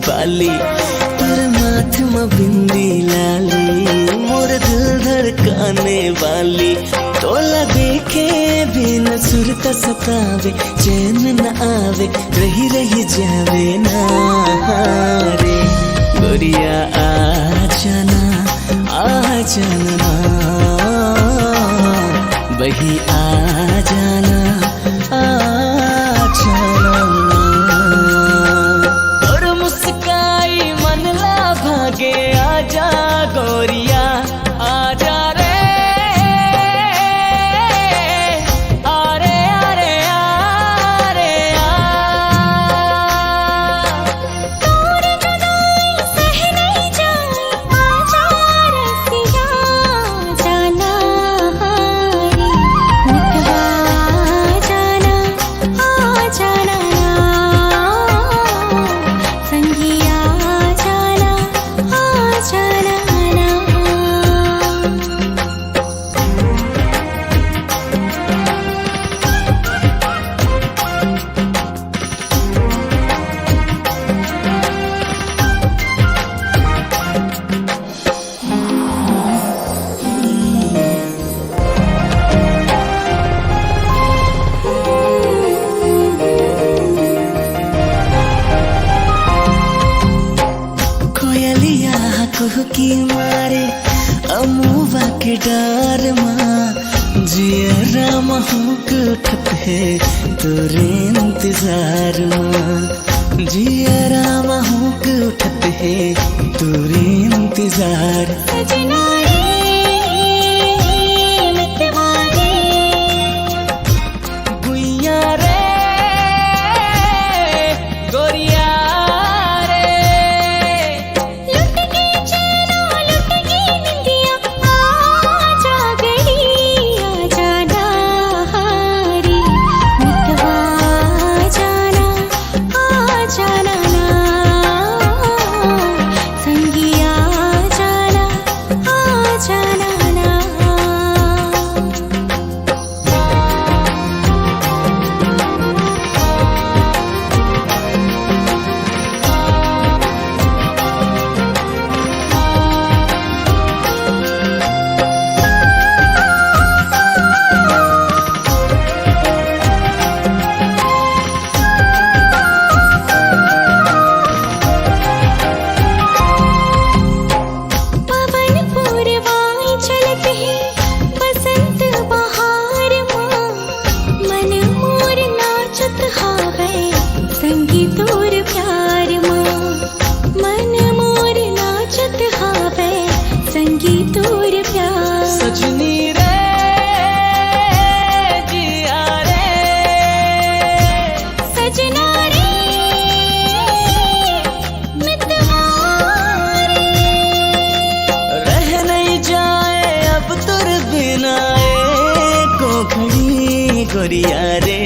बाली पर माथ में बिंदी लाली मोर दिल धड़काने वाली तोला देखे बिन सुरता सतावे चैन न आवे रही रही जावे ना रे गोरिया आ जाना बही आ जाना और मुस्काई मन ला भागे आजा गोरिया आजा रे आरे आरे आरे दूर जुदाई सह नहीं जाए आजा रसिया जाना हारी मितवा जाना आ जाना संगिया जाना आ जाना की मारे अमुवा के डार माँ जिया महूक उठत है तोरे इंतजार माँ जिया महूक उठत है तोरे इंतजार सजना गुइया रे गोरिया सजनी रे जिया रे सजना रे मितवा रे रह नहीं जाए अब तुर बिना को खड़ी गोरिया रे